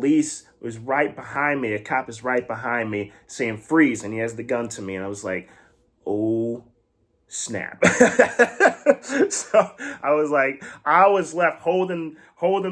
Police was right behind me. A cop is right behind me saying freeze, and he has the gun to me. And I was like, oh, snap. So I was left holding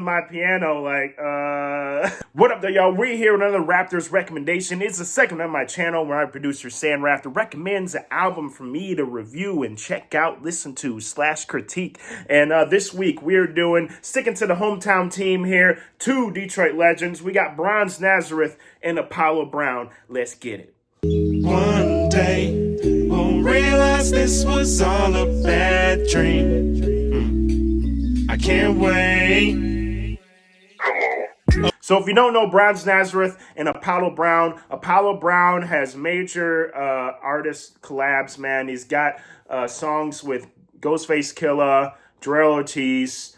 my piano like, what up there, y'all? We're here with another Raptors recommendation. It's the second on my channel where our producer Sam Rafter recommends an album for me to review and check out, listen to, / critique. And this week we're sticking to the hometown team here, 2 Detroit legends. We got Bronze Nazareth and Apollo Brown. Let's get it. One day we'll realize this was all a bad dream. I can't wait. So if you don't know Bronze Nazareth and Apollo Brown has major artist collabs, man. He's got songs with Ghostface Killah, Joell Ortiz,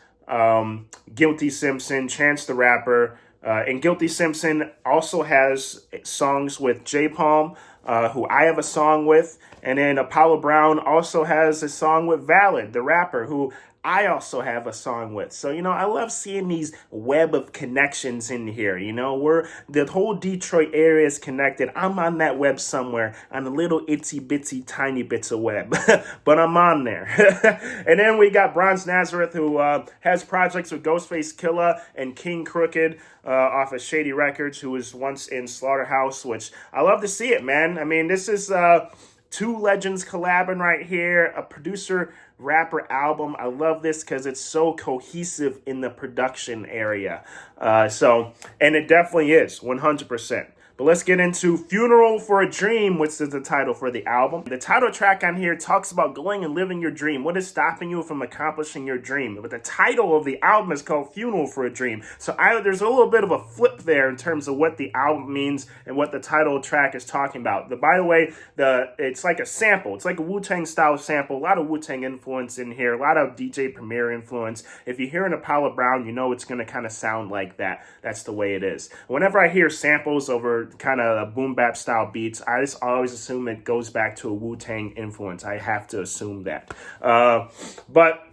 Guilty Simpson, Chance the Rapper. And Guilty Simpson also has songs with J Palm, who I have a song with. And then Apollo Brown also has a song with Valid, the rapper, who I also have a song with. So, I love seeing these web of connections in here. The whole Detroit area is connected. I'm on that web somewhere on the little itsy bitsy tiny bits of web, but I'm on there. And then we got Bronze Nazareth, who has projects with Ghostface Killah and King Crooked off of Shady Records, who was once in Slaughterhouse, which I love to see it, man. I mean, this is 2 legends collabing right here, a producer rapper album. I love this because it's so cohesive in the production area. And it definitely is 100%. But let's get into Funeral for a Dream, which is the title for the album. The title track on here talks about going and living your dream. What is stopping you from accomplishing your dream? But the title of the album is called Funeral for a Dream. So there's a little bit of a flip there in terms of what the album means and what the title track is talking about. By the way, it's like a sample. It's like a Wu-Tang style sample. A lot of Wu-Tang influence in here. A lot of DJ Premier influence. If you hear an Apollo Brown, it's going to kind of sound like that. That's the way it is. Whenever I hear samples over kind of boom bap style beats, I just always assume it goes back to a Wu-Tang influence. I have to assume that. But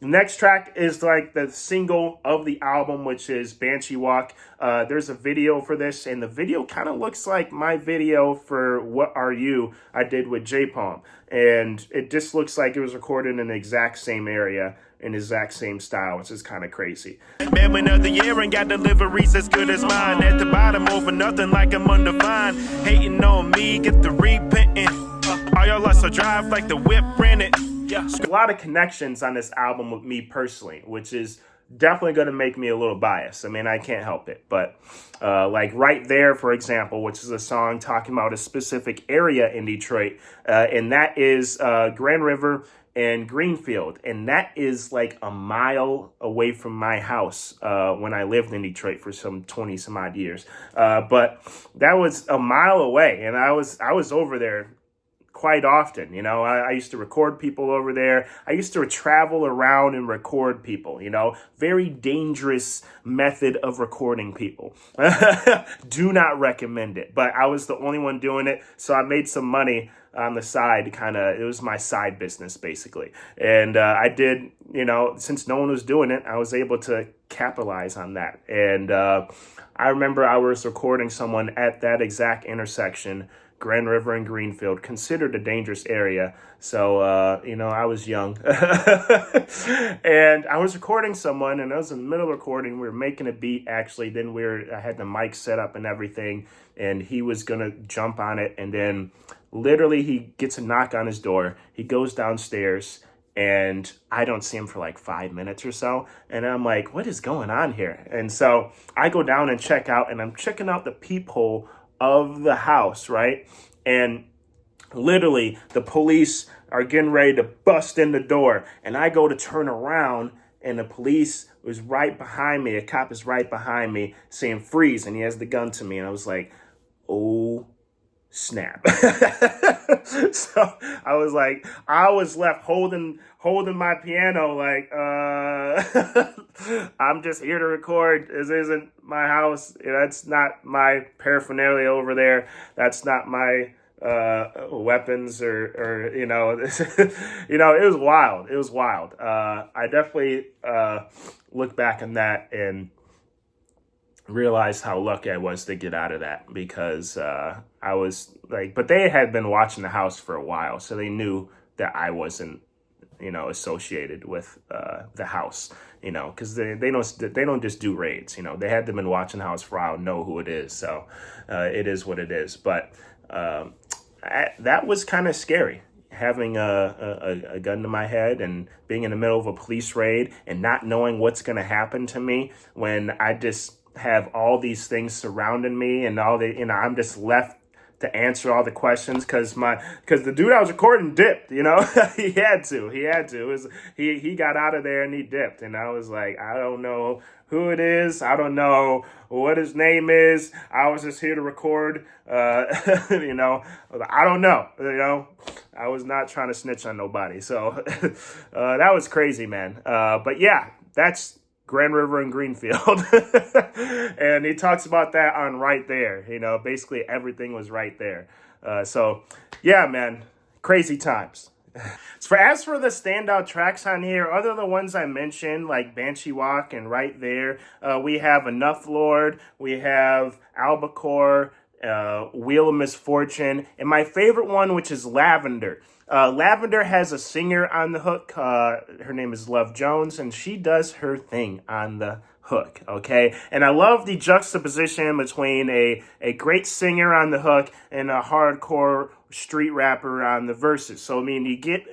the next track is like the single of the album, which is Banshee Walk. There's a video for this, and the video kind of looks like my video for What Are You I did with J Palm. And it just looks like it was recorded in the exact same area, in the exact same style, which is kind of crazy. Man, another year and got deliveries as good as mine. At the bottom over nothing like I'm undefined. Hating on me, get the repenting. All y'all lost a drive like the whip rented. Yeah. A lot of connections on this album with me personally, which is definitely going to make me a little biased. I mean, I can't help it. But like Right There, for example, which is a song talking about a specific area in Detroit, and that is Grand River and Greenfield, and that is like a mile away from my house when I lived in Detroit for some 20 some odd years. But that was a mile away, and I was over there quite often. I used to record people over there. I used to travel around and record people, very dangerous method of recording people. Do not recommend it, but I was the only one doing it. So I made some money on the side, it was my side business basically. And I did, since no one was doing it, I was able to capitalize on that. And I remember I was recording someone at that exact intersection, Grand River and Greenfield, considered a dangerous area. So, I was young and I was recording someone, and I was in the middle of recording. We were making a beat actually. Then I had the mic set up and everything, and he was going to jump on it. And then literally he gets a knock on his door. He goes downstairs, and I don't see him for like 5 minutes or so. And I'm like, what is going on here? And so I go down and check out, and I'm checking out the peephole of the house, right? And literally the police are getting ready to bust in the door, and I go to turn around, and the police was right behind me. A cop is right behind me saying freeze, and he has the gun to me. And I was like, oh snap. So I was left holding my piano like, I'm just here to record. This isn't my house. That's not my paraphernalia over there. That's not my weapons or it was wild. It was wild. I definitely look back on that, and realized how lucky I was to get out of that, because I was like, but they had been watching the house for a while, so they knew that I wasn't, associated with the house, because they don't just do raids, they had been watching the house for a while, know who it is, so it is what it is. But that was kind of scary, having a gun to my head and being in the middle of a police raid and not knowing what's going to happen to me when I just have all these things surrounding me, and I'm just left to answer all the questions, because the dude I was recording dipped, he had to. He got out of there and he dipped, and I was like, I don't know who it is, I don't know what his name is, I was just here to record, I don't know, I was not trying to snitch on nobody, so that was crazy, man. But yeah, that's Grand River and Greenfield. And he talks about that on Right There. Basically everything was right there. So yeah, man, crazy times. As for the standout tracks on here, other than the ones I mentioned, like Banshee Walk and Right There, we have Enough Lord, we have Albacore, Wheel of Misfortune, and my favorite one, which is Lavender. Lavender has a singer on the hook. Her name is Love Jones, and she does her thing on the hook, okay? And I love the juxtaposition between a great singer on the hook and a hardcore street rapper on the verses. So, I mean, you get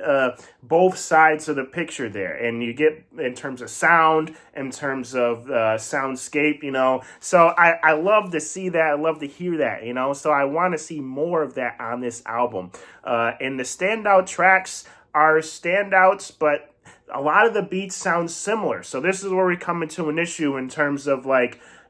both sides of the picture there, and you get in terms of sound, in terms of soundscape, So I love to see that. I love to hear that, So I want to see more of that on this album. And the standout tracks are standouts, but a lot of the beats sound similar. So this is where we come into an issue in terms of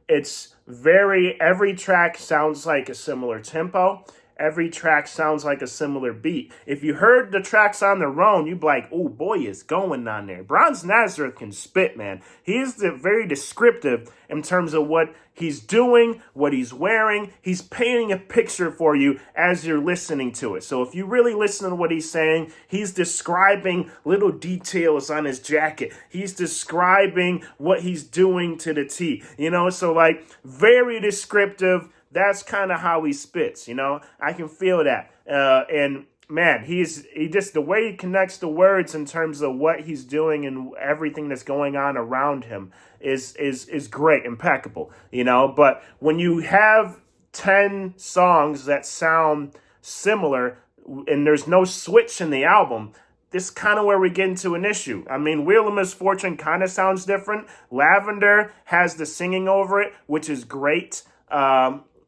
every track sounds like a similar tempo. Every track sounds like a similar beat. If you heard the tracks on their own, you'd be like, oh, boy, is going on there. Bronze Nazareth can spit, man. He is very descriptive in terms of what he's doing, what he's wearing. He's painting a picture for you as you're listening to it. So if you really listen to what he's saying, he's describing little details on his jacket. He's describing what he's doing to the T, So very descriptive. That's kind of how he spits, I can feel that. And man, he just, the way he connects the words in terms of what he's doing and everything that's going on around him is great, impeccable, But when you have 10 songs that sound similar and there's no switch in the album, this is kind of where we get into an issue. I mean, Wheel of Misfortune kind of sounds different. Lavender has the singing over it, which is great.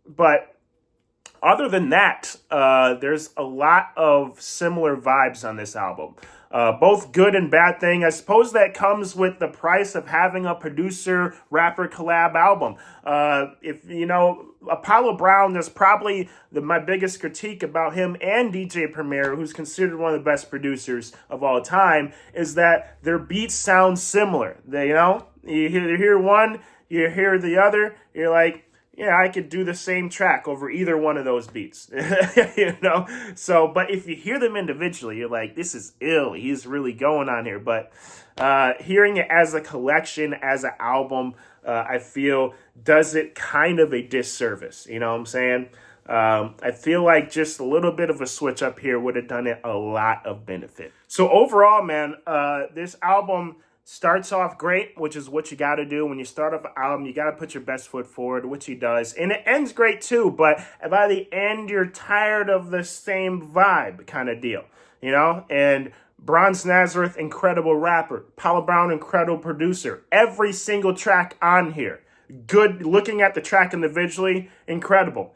But other than that, there's a lot of similar vibes on this album. Both good and bad thing. I suppose that comes with the price of having a producer rapper collab album. If Apollo Brown, there's probably my biggest critique about him and DJ Premier, who's considered one of the best producers of all time, is that their beats sound similar. You hear one, you hear the other, you're like, yeah, I could do the same track over either one of those beats, So, but if you hear them individually, you're like, this is ill. He's really going on here. But hearing it as a collection, as an album, I feel does it kind of a disservice. You know what I'm saying? I feel like just a little bit of a switch up here would have done it a lot of benefit. So overall, man, this album starts off great, which is what you got to do when you start off an album. You got to put your best foot forward, which he does. And it ends great too, but by the end, you're tired of the same vibe kind of deal, And Bronze Nazareth, incredible rapper. Apollo Brown, incredible producer. Every single track on here, good. Looking at the track individually, incredible,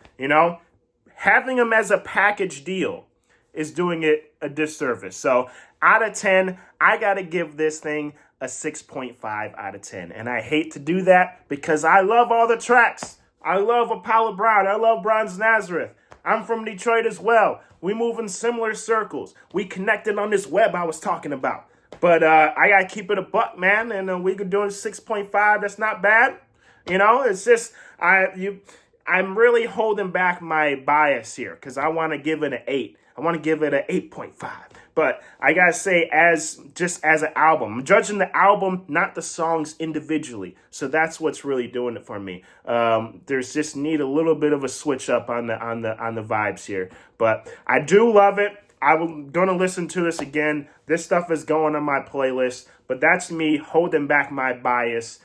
Having them as a package deal is doing it a disservice. So out of 10, I got to give this thing a 6.5 out of 10. And I hate to do that because I love all the tracks. I love Apollo Brown. I love Bronze Nazareth. I'm from Detroit as well. We move in similar circles. We connected on this web I was talking about. But I got to keep it a buck, man. And we could do a 6.5. That's not bad. It's just, I'm really holding back my bias here because I want to give it an 8. I want to give it an 8.5. But I gotta say, as an album, I'm judging the album, not the songs individually. So that's what's really doing it for me. There's just need a little bit of a switch up on the vibes here, but I do love it. I'm gonna listen to this again. This stuff is going on my playlist, but that's me holding back my bias.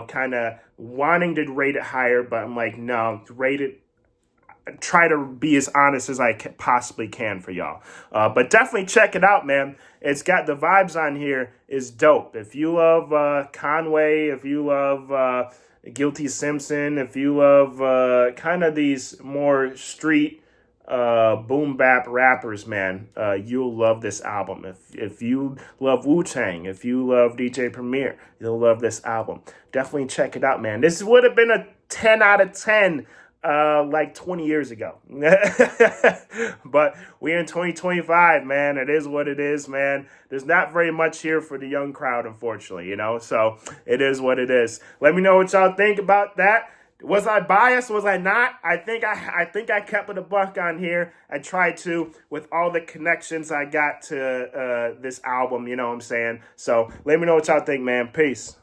Kind of wanting to rate it higher, but I'm like, no, rate it. Try to be as honest as I possibly can for y'all. But definitely check it out, man. It's got the vibes on here is dope. If you love Conway, if you love Guilty Simpson, if you love kind of these more street boom bap rappers, man, you'll love this album. If you love Wu-Tang, if you love DJ Premier, you'll love this album. Definitely check it out, man. This would have been a 10 out of 10 like 20 years ago. But we're in 2025, man. It is what it is, man. There's not very much here for the young crowd, unfortunately, so it is what it is. Let me know what y'all think about that. Was I biased? Was I not? I think I kept it a buck on here. I tried to with all the connections I got to this album, you know what I'm saying? So let me know what y'all think, man. Peace.